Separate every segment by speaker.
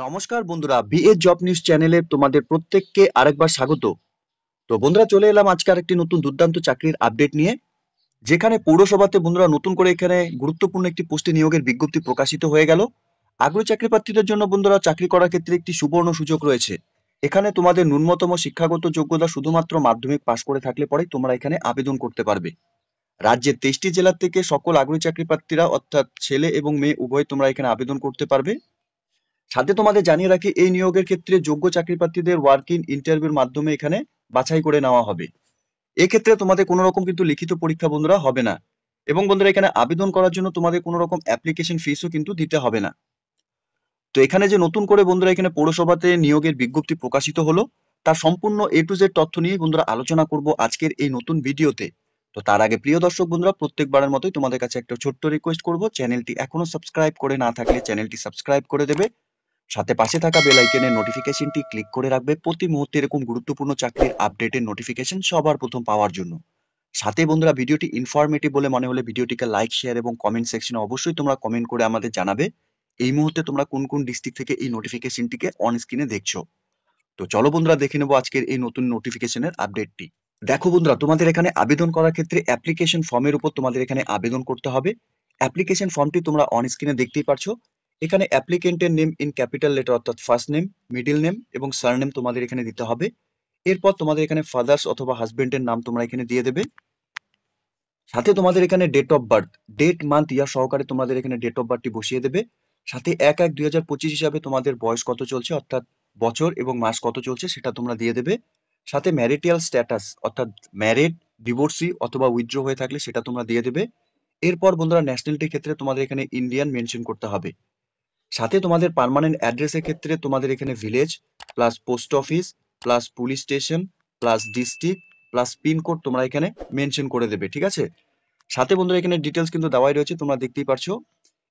Speaker 1: নমস্কার বন্ধুরা, BA job news চ্যানেলে তোমাদের প্রত্যেককে আরেকবার স্বাগত। তো বন্ধুরা, চলে এলাম আজকে আরেকটি নতুন দুর্দান্ত চাকরির আপডেট নিয়ে, যেখানে পৌরসভাতে বন্ধুরা নতুন করে এখানে গুরুত্বপূর্ণ একটি পোস্টে নিয়োগের বিজ্ঞপ্তি প্রকাশিত হয়ে গেল। আগ্রহী চাকরি প্রার্থীদের জন্য বন্ধুরা চাকরি করার ক্ষেত্রে একটি সুবর্ণ সুযোগ রয়েছে। এখানে তোমাদের ন্যূনতম শিক্ষাগত যোগ্যতা শুধুমাত্র মাধ্যমিক পাশ করে থাকলে পরেই তোমরা এখানে আবেদন করতে পারবে। রাজ্যের 23টি জেলা থেকে সকল আগ্রহী চাকরি প্রার্থীরা অর্থাৎ ছেলে এবং মেয়ে উভয় তোমরা এখানে আবেদন করতে পারবে। সাথে তোমাদের জানিয়ে রাখি, এই নিয়োগের ক্ষেত্রে যোগ্য চাকরি প্রার্থীদের ওয়ার্ক ইন ইন্টারভিউর মাধ্যমে এখানে বাছাই করে নেওয়া হবে। এক্ষেত্রে তোমাদের কোনো রকম কিন্তু লিখিত পরীক্ষা বন্ধুরা হবে না, এবং বন্ধুরা এখানে আবেদন করার জন্য তোমাদের কোনো রকম অ্যাপ্লিকেশন ফিসও কিন্তু দিতে হবে না। তো এখানে যে নতুন করে বন্ধুরা এখানে পৌরসভাতে নিয়োগের বিজ্ঞপ্তি প্রকাশিত হলো, তার সম্পূর্ণ এ টু জেড তথ্য নিয়ে বন্ধুরা আলোচনা করব আজকের এই নতুন ভিডিওতে। তো তার আগে প্রিয় দর্শক বন্ধুরা, প্রত্যেকবারের মতোই তোমাদের কাছে একটা ছোট্ট রিকোয়েস্ট করব, চ্যানেলটি এখনো সাবস্ক্রাইব করে না থাকলে চ্যানেলটি সাবস্ক্রাইব করে দেবে। সাথে পাশে থাকা বেল আইকনের নোটিফিকেশনটি ক্লিক করে রাখবে প্রতি মুহূর্তে এরকম গুরুত্বপূর্ণ চাকরির আপডেটের নোটিফিকেশন সবার প্রথম পাওয়ার জন্য। সাথে বন্ধুরা, ভিডিওটি ইনফরমেটিভ বলে মনে হলে ভিডিওটিকে লাইক, শেয়ার এবং কমেন্ট সেকশনে অবশ্যই তোমরা কমেন্ট করে আমাদের জানাবে এই মুহূর্তে তোমরা কোন কোন ডিস্ট্রিক্ট থেকে এই নোটিফিকেশনটিকে অন স্ক্রিনে দেখছো। তো চলো বন্ধুরা, দেখে নেবো আজকের এই নতুন নোটিফিকেশনের আপডেটটি। দেখো বন্ধুরা, তোমাদের এখানে আবেদন করার ক্ষেত্রে অ্যাপ্লিকেশন ফর্মের উপর তোমাদের এখানে আবেদন করতে হবে। অ্যাপ্লিকেশন ফর্মটি তোমরা অন স্ক্রিনে দেখতেই পারছো। এখানে অ্যাপ্লিকেন্টের নেম ইন ক্যাপিটাল লেটার অর্থাৎ ফার্স্ট নেম, মিডল নেম এবং সারনেম তোমাদের এখানে দিতে হবে। এরপর তোমাদের এখানে ফাদার্স অথবা হাজবেন্ডের নাম তোমরা এখানে দিয়ে দেবে। সাথে তোমাদের এখানে date of birth, date, month, year সহকারে তোমাদের এখানে ডেট অফ বার্থটি বসিয়ে দেবে। সাথে 1/1/2025 হিসাবে তোমাদের বয়স কত চলছে অর্থাৎ বছর এবং মাস কত চলছে সেটা তোমরা দিয়ে দেবে। সাথে ম্যারিটাল স্ট্যাটাস অর্থাৎ ম্যারিড, ডিভোর্সি অথবা উইথড্র হয়ে থাকলে সেটা তোমরা দিয়ে দেবে। এরপর বন্ধুরা, ন্যাশনালিটির ক্ষেত্রে তোমাদের এখানে ইন্ডিয়ান মেনশন করতে হবে। সাথে তোমাদের পার্মানেন্ট অ্যাড্রেসের ক্ষেত্রে তোমাদের এখানে village plus post office plus police station plus district plus pin code তোমরা এখানে মেনশন করে দেবে, ঠিক আছে? সাথে বন্ধুরা এখানে ডিটেলস কিন্তু দেওয়াই রয়েছে, তোমরা দেখতেই পারছো।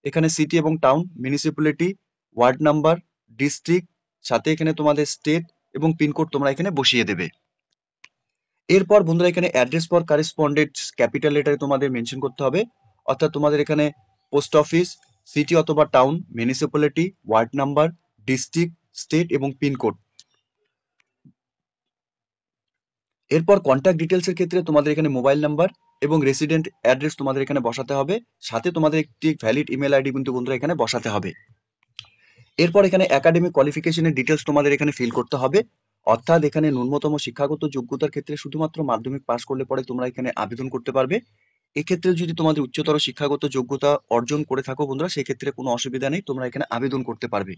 Speaker 1: এখানে সিটি এবং town, municipality, ward number, district, সাথে এখানে তোমাদের স্টেট এবং পিনকোড তোমরা এখানে বসিয়ে দেবে। এরপর বন্ধুরা এখানে অ্যাড্রেস ফর কারেসপন্ডেন্স ক্যাপিটাল লেটারে তোমাদের মেনশন করতে হবে, অর্থাৎ তোমাদের এখানে পোস্ট অফিস, সিটি অথবা town, municipality, ward number, district, state এবং পিনকোড। এরপর কন্ট্যাক্ট ডিটেলস এর ক্ষেত্রে তোমাদের এখানে মোবাইল নাম্বার এবং রেসিডেন্ট অ্যাড্রেস তোমাদের এখানে বসাতে হবে। সাথে তোমাদের একটি ভ্যালিড ইমেল আইডি কিন্তু বন্ধুরা এখানে বসাতে হবে। এরপর এখানে একাডেমিক কোয়ালিফিকেশনের ডিটেলস তোমাদের এখানে ফিল করতে হবে, অর্থাৎ এখানে ন্যূনতম শিক্ষাগত যোগ্যতার ক্ষেত্রে শুধুমাত্র মাধ্যমিক পাস করলে পরে তোমরা এখানে আবেদন করতে পারবে। এক্ষেত্রে যদি তোমাদের উচ্চতর শিক্ষাগত যোগ্যতা অর্জন করে থাকো বন্ধুরা, সেক্ষেত্রে কোনো অসুবিধা নেই, তোমরা এখানে আবেদন করতে পারবে।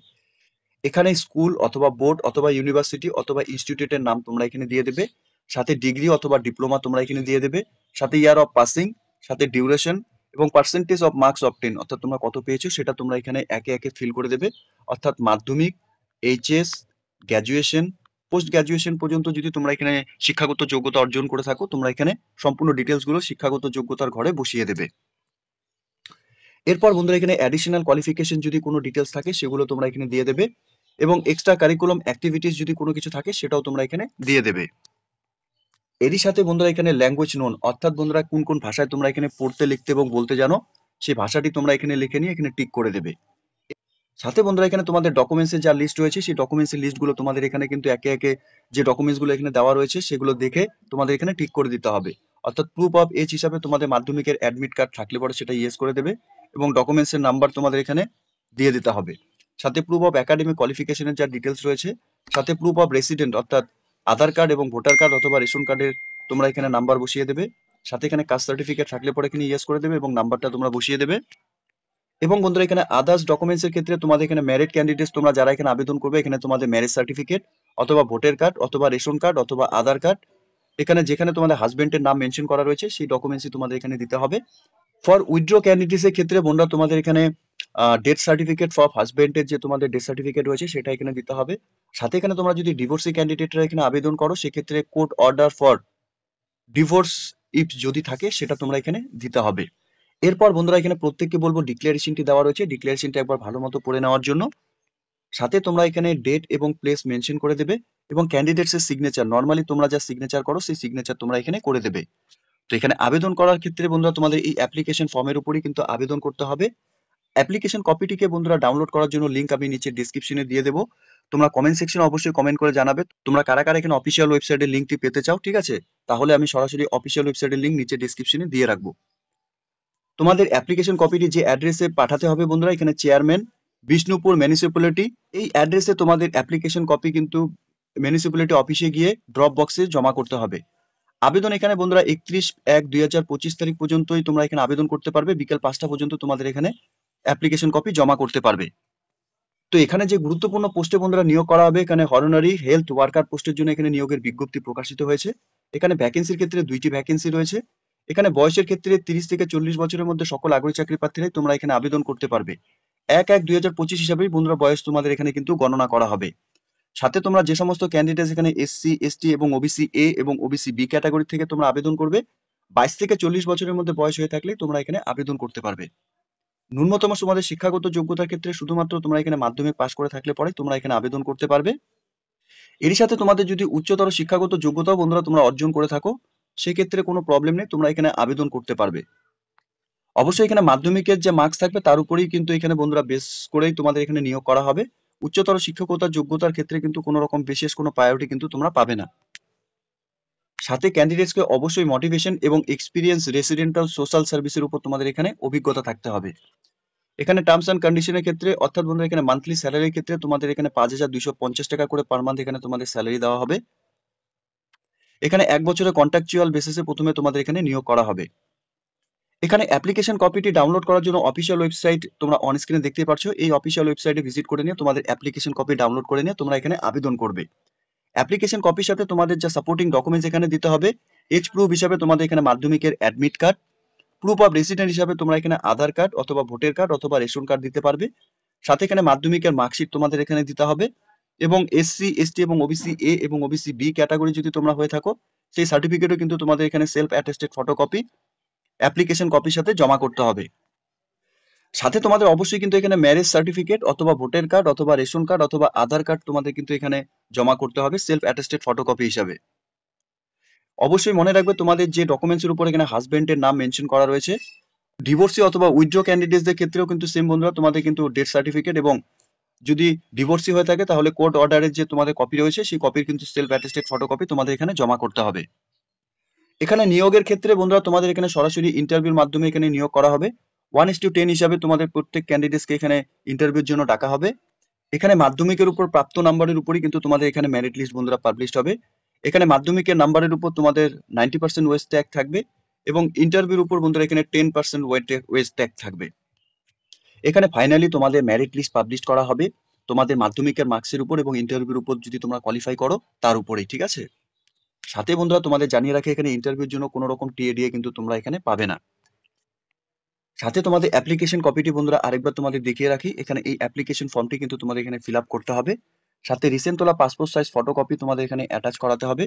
Speaker 1: এখানে স্কুল অথবা বোর্ড অথবা ইউনিভার্সিটি অথবা ইনস্টিটিউটের নাম তোমরা এখানে দিয়ে দেবে। সাথে ডিগ্রি অথবা ডিপ্লোমা তোমরা এখানে দিয়ে দেবে। সাথে ইয়ার অফ পাসিং, সাথে ডিউরেশন এবং পার্সেন্টেজ অফ মার্কস অবটেন অর্থাৎ তোমরা কত পেয়েছো সেটা তোমরা এখানে একে একে ফিল করে দেবে। অর্থাৎ মাধ্যমিক, এইচএস, গ্র্যাজুয়েশন, পোস্ট গ্র্যাজুয়েশন পর্যন্ত যদি তোমরা এখানে শিক্ষাগত যোগ্যতা অর্জন করে থাকো, তোমরা এখানে সম্পূর্ণ ডিটেলস গুলো শিক্ষাগত যোগ্যতার ঘরে বসিয়ে দেবে। এরপর বন্ধুরা এখানে অ্যাডিশনাল কোয়ালিফিকেশন যদি কোনো ডিটেলস থাকে সেগুলো তোমরা এখানে দিয়ে দেবে, এবং এক্সট্রা কারিকুলাম অ্যাক্টিভিটিস যদি কোনো কিছু থাকে সেটাও তোমরা এখানে দিয়ে দেবে। এরই সাথে বন্ধুরা এখানে ল্যাঙ্গুয়েজ নোন অর্থাৎ বন্ধুরা কোন কোন ভাষায় তোমরা এখানে পড়তে, লিখতে এবং বলতে জানো সেই ভাষাটি তোমরা এখানে লিখে নিয়ে এখানে টিক করে দেবে। সাথে বন্ধুরা এখানে তোমাদের ডকুমেন্টসের যা লিস্ট রয়েছে সেই ডকুমেন্টসের লিস্টগুলো তোমাদের এখানে কিন্তু একে একে যে ডকুমেন্টসগুলো এখানে দেওয়া রয়েছে সেগুলো দেখে তোমাদের এখানে ঠিক করে দিতে হবে। অর্থাৎ প্রুফ অফ এজ হিসাবে তোমাদের মাধ্যমিকের অ্যাডমিট কার্ড থাকলে পরে সেটা ইয়েস করে দেবে, এবং ডকুমেন্টসের নাম্বার তোমাদের এখানে দিয়ে দিতে হবে। সাথে প্রুফ অফ একাডেমিক কোয়ালিফিকেশনের যা ডিটেলস রয়েছে, সাথে প্রুফ অফ রেসিডেন্ট অর্থাৎ আধার কার্ড এবং ভোটার কার্ড অথবা রেশন কার্ডের তোমরা এখানে নাম্বার বসিয়ে দেবে। সাথে এখানে কাস্ট সার্টিফিকেট থাকলে পরে এখানে ইয়েস করে দেবে এবং নাম্বারটা তোমরা বসিয়ে দেবে। এবং বন্ধুরা এখানে আদার্স ডকুমেন্টস এর ক্ষেত্রে তোমাদের এখানে ম্যারিড ক্যান্ডিডেটস তোমরা যারা এখানে আবেদন করবে, এখানে তোমাদের ম্যারেজ সার্টিফিকেট অথবা ভোটার কার্ড অথবা রেশন কার্ড অথবা আধার কার্ড, এখানে যেখানে তোমাদের হাজবেন্ডের নাম মেনশন করা রয়েছে সেই ডকুমেন্টসই তোমাদের এখানে দিতে হবে। ফর উইথড্র ক্যান্ডিডেটস এর ক্ষেত্রে বন্ধুরা তোমাদের এখানে ডেথ সার্টিফিকেট ফর হাজবেন্ডের যে তোমাদের ডেথ সার্টিফিকেট রয়েছে সেটা এখানে দিতে হবে। সাথে এখানে তোমরা যদি ডিভোর্সি ক্যান্ডিডেটরা এখানে আবেদন করো, সেক্ষেত্রে court order for divorce if যদি থাকে সেটা তোমরা এখানে দিতে হবে। এরপর বন্ধুরা এখানে প্রত্যেককে বলবো ডিক্লারেশনটি দেওয়া রয়েছে, ডিক্লারেশনটা একবার ভালো মতো পড়ে নেওয়ার জন্য। সাথে তোমরা এখানে ডেট এবং প্লেস মেনশন করে দেবে, এবং ক্যান্ডিডেটস এর সিগনেচার নরমালি তোমরা যা সিগনেচার করো সেই সিগনেচার তোমরা এখানে করে দেবে। তো এখানে আবেদন করার ক্ষেত্রে বন্ধুরা তোমাদের এই অ্যাপ্লিকেশন ফর্মের উপরই কিন্তু আবেদন করতে হবে। অ্যাপ্লিকেশন কপিটিকে বন্ধুরা ডাউনলোড করার জন্য লিংক আমি নিচে ডেসক্রিপশনে দিয়ে দেবো। তোমরা কমেন্ট সেকশনে অবশ্যই কমেন্ট করে জানাবে তোমরা কারা কারা এখানে অফিসিয়াল ওয়েবসাইটের লিঙ্কটি পেতে চাও, ঠিক আছে? তাহলে আমি সরাসরি অফিসিয়াল ওয়েবসাইটের লিঙ্ক নিচে ডেসক্রিপশনে দিয়ে রাখবো। তোমাদের অ্যাপ্লিকেশন কপিটি যে অ্যাড্রেসে পাঠাতে হবে বন্ধুরা, এখানে চেয়ারম্যান, বিষ্ণুপুর মিউনিসিপ্যালিটি, এই অ্যাড্রেসে তোমাদের অ্যাপ্লিকেশন কপি কিন্তু মিউনিসিপ্যালিটি অফিসে গিয়ে ড্রপ বক্সে জমা করতে হবে। আবেদন এখানে বন্ধুরা 31/1/2025 তারিখ পর্যন্তই তোমরা এখানে আবেদন করতে পারবে। বিকেল 5টা পর্যন্ত তোমাদের এখানে অ্যাপ্লিকেশন কপি জমা করতে পারবে। তো এখানে যে গুরুত্বপূর্ণ পোস্টে বন্ধুরা নিয়োগ করা হবে, এখানে হরনারি হেলথ ওয়ার্কার পোস্টের জন্য এখানে নিয়োগের বিজ্ঞপ্তি প্রকাশিত হয়েছে। এখানে ভ্যাকেন্সির ক্ষেত্রে 2টি ভ্যাকেন্সি রয়েছে। এখানে বয়সের ক্ষেত্রে 30 থেকে 40 বছরের মধ্যে সকল আগ্রহী চাকরি প্রার্থীরাই তোমরা এখানে আবেদন করতে পারবে। 1/1/2025 হিসাবেই বন্ধুরা বয়স তোমাদের এখানে কিন্তু গণনা করা হবে। সাথে তোমরা যে সমস্ত ক্যান্ডিডেট এখানে এসসি, এসটি এবং ওবিসি এ এবং ওবিসি বি ক্যাটাগরি থেকে তোমরা আবেদন করবে, 22 থেকে 40 বছরের মধ্যে বয়স হয়ে থাকলে তোমরা এখানে আবেদন করতে পারবে। ন্যূনতম তোমাদের শিক্ষাগত যোগ্যতার ক্ষেত্রে শুধুমাত্র তোমরা এখানে মাধ্যমিক পাস করে থাকলে পরে তোমরা এখানে আবেদন করতে পারবে। এরই সাথে তোমাদের যদি উচ্চতর শিক্ষাগত যোগ্যতাও বন্ধুরা তোমরা অর্জন করে থাকো, সেক্ষেত্রে কোনো প্রবলেম নেই, তোমরা এখানে আবেদন করতে পারবে। অবশ্যই এখানে মাধ্যমিকের যে মার্কস থাকবে তার উপরেই কিন্তু এখানে বন্ধুরা বেস করেই তোমাদের এখানে নিয়োগ করা হবে। উচ্চতর শিক্ষকতার যোগ্যতার ক্ষেত্রে কিন্তু কোনো রকম বিশেষ কোনো প্রায়োরিটি কিন্তু তোমরা পাবে না। সাথে ক্যান্ডিডেটসকে অবশ্যই মোটিভেশন এবং এক্সপিরিয়েন্স রেসিডেন্টাল সোশ্যাল সার্ভিসের উপর তোমাদের এখানে অভিজ্ঞতা থাকতে হবে। এখানে টার্মস অ্যান্ড কন্ডিশনের ক্ষেত্রে অর্থাৎ বন্ধুরা এখানে মান্থলি স্যালারির ক্ষেত্রে তোমাদের এখানে 5,250 টাকা করে পার মান্থ এখানে তোমাদের স্যালারি দেওয়া হবে। এখানে 1 বছরের কন্ট্রাকচুয়াল বেসিসে প্রথমে তোমাদের এখানে নিয়োগ করা হবে। এখানে অ্যাপ্লিকেশন কপিটি ডাউনলোড করার জন্য অফিসিয়াল ওয়েবসাইট তোমরা অন স্ক্রিনে দেখতে পাচ্ছ। এই অফিসিয়াল ওয়েবসাইটে ভিজিট করে নিয়ে তোমাদের অ্যাপ্লিকেশন কপি ডাউনলোড করে নিয়ে তোমরা এখানে আবেদন করবে। অ্যাপ্লিকেশন কপির সাথে তোমাদের যা সাপোর্টিং ডকুমেন্টস এখানে দিতে হবে, এজ প্রুফ হিসাবে তোমাদের এখানে মাধ্যমিকের admit card, proof of resident হিসাবে তোমরা এখানে আধার কার্ড অথবা ভোটার কার্ড অথবা রেশন কার্ড দিতে পারবে। সাথে এখানে মাধ্যমিকের মার্কশিট তোমাদের এখানে দিতে হবে এবং এসসি, এসটি এবং ওবিসি এ এবং ওবিসি বি ক্যাটাগরি যদি তোমরা হয়ে থাকো, সেই সার্টিফিকেটও কিন্তু তোমাদের এখানে সেলফ অ্যাটেস্টেড ফটোকপি অ্যাপ্লিকেশন কপির সাথে জমা করতে হবে। সাথে তোমাদের অবশ্যই কিন্তু এখানে ম্যারেজ সার্টিফিকেট অথবা ভোটার কার্ড অথবা রেশন কার্ড অথবা আধার কার্ড তোমাদের কিন্তু এখানে জমা করতে হবে সেলফ অ্যাটেস্টেড ফটোকপি হিসাবে। অবশ্যই মনে রাখবে তোমাদের যে ডকুমেন্টসের উপর এখানে হাজবেন্ডের নাম মেনশন করা রয়েছে। ডিভোর্সি অথবা উইথড্র ক্যান্ডিডেটসদের ক্ষেত্রেও কিন্তু সেম বন্ধুরা তোমাদের কিন্তু ডেথ সার্টিফিকেট এবং যদি ডিভোর্সি হয়ে থাকে তাহলে কোর্ট অর্ডারের যে তোমাদের কপি রয়েছে সেই কপির কিন্তু সেলফ অ্যাটেস্টেড ফটোকপি তোমাদের এখানে জমা করতে হবে। এখানে নিয়োগের ক্ষেত্রে বন্ধুরা তোমাদের এখানে সরাসরি ইন্টারভিউর মাধ্যমে এখানে নিয়োগ করা হবে। 1:10 হিসাবে তোমাদের প্রত্যেক ক্যান্ডিডেটসকে এখানে ইন্টারভিউর জন্য ডাকা হবে। এখানে মাধ্যমিকের উপর প্রাপ্ত নাম্বারের উপরই কিন্তু তোমাদের এখানে মেরিট লিস্ট বন্ধুরা পাবলিশড হবে। এখানে মাধ্যমিকের নাম্বারের উপর তোমাদের 90% ওয়েস্ট ট্যাগ থাকবে এবং ইন্টারভিউর উপর বন্ধুরা এখানে 10% ওয়েস্ট ট্যাগ থাকবে। এখানে ফাইনালি তোমাদের মেরিট লিস্ট পাবলিশ করা হবে তোমাদের মাধ্যমিকের মার্কসের উপর এবং ইন্টারভিউর উপর যদি তোমরা কোয়ালিফাই করো তার উপরেই, ঠিক আছে? সাথে বন্ধুরা তোমাদের জানিয়ে রাখে এখানে ইন্টারভিউর জন্য কোনো রকম টিএডিএ কিন্তু তোমরা এখানে পাবে না। সাথে তোমাদের অ্যাপ্লিকেশন কপিটি বন্ধুরা আরেকবার তোমাদের দেখিয়ে রাখি। এখানে এই অ্যাপ্লিকেশন ফর্মটি কিন্তু তোমাদের এখানে ফিল আপ করতে হবে। সাথে রিসেন্ট তোলা পাসপোর্ট সাইজ ফটোকপি তোমাদের এখানে অ্যাটাচ করাতে হবে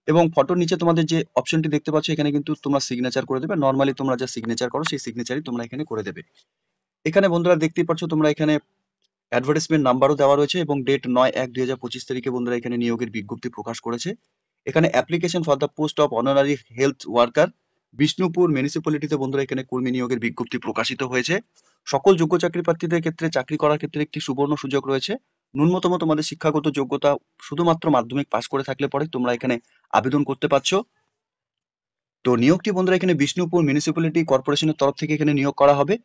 Speaker 1: এবং ফটোর নিচে তোমাদের যে অপশনটি দেখতে পাচ্ছ এখানে কিন্তু তোমরা সিগনেচার করে দেবে। নর্মালি তোমরা যা সিগনেচার করো সেই সিগনেচারই তোমরা এখানে করে দেবে। এখানে বন্ধুরা দেখতেই পাচ্ছ তোমরা এখানে অ্যাডভার্টাইজমেন্ট নাম্বারও দেওয়া রয়েছে এবং ডেট 9/1/2025 তারিখে বন্ধুরা এখানে নিয়োগের বিজ্ঞপ্তি প্রকাশ করেছে। এখানে application for the post of honorary health worker Bishnupur মিউনিসিপ্যালিটিতে বন্ধুরা এখানে কর্মী নিয়োগের বিজ্ঞপ্তি প্রকাশিত হয়েছে। সকল যোগ্য চাকরি প্রার্থীদের ক্ষেত্রে চাকরি করার ক্ষেত্রে একটি সুবর্ণ সুযোগ রয়েছে। ন্যূনতম তোমাদের শিক্ষাগত যোগ্যতা শুধুমাত্র মাধ্যমিক পাস করে থাকলে পরে তোমরা এখানে আবেদন করতে পারছো। তো নিয়োগটি বন্ধুরা এখানে বিষ্ণুপুর মিউনিসিপ্যালিটি কর্পোরেশনের তরফ থেকে এখানে নিয়োগ করা হবে।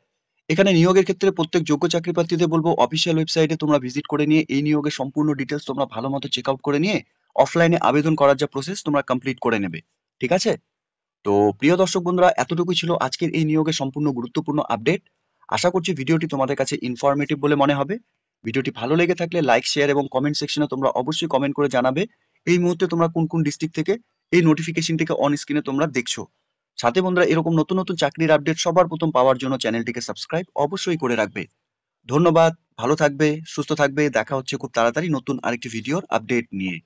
Speaker 1: এখানে নিয়োগের ক্ষেত্রে প্রত্যেক যোগ্য চাকরি প্রার্থীদের বলবো অফিসিয়াল ওয়েবসাইটে তোমরা ভিজিট করে নিয়ে এই নিয়োগের সম্পূর্ণ ডিটেলস তোমরা ভালো মতো চেক আউট করে নিয়ে অফলাইনে আবেদন করার যা প্রসেস তোমরা কমপ্লিট করে নেবে, ঠিক আছে? তো প্রিয় দর্শক বন্ধুরা, এতটুকুই ছিল আজকের এই নিয়োগের সম্পূর্ণ গুরুত্বপূর্ণ আপডেট। আশা করছি ভিডিওটি তোমাদের কাছে ইনফরমেটিভ বলে মনে হবে। ভিডিওটি ভালো লেগে থাকলে লাইক, শেয়ার এবং কমেন্ট সেকশনে তোমরা অবশ্যই কমেন্ট করে জানাবে এই মুহূর্তে তোমরা কোন কোন ডিস্ট্রিক্ট থেকে এই নোটিফিকেশনটিকে অন স্ক্রিনে তোমরা দেখছো। সাথে বন্ধুরা এরকম নতুন নতুন চাকরির আপডেট সবার প্রথম পাওয়ার জন্য চ্যানেলটিকে সাবস্ক্রাইব অবশ্যই করে রাখবে। ধন্যবাদ, ভালো থাকবে, সুস্থ থাকবে। দেখা হচ্ছে খুব তাড়াতাড়ি নতুন আরেকটি ভিডিওর আপডেট নিয়ে।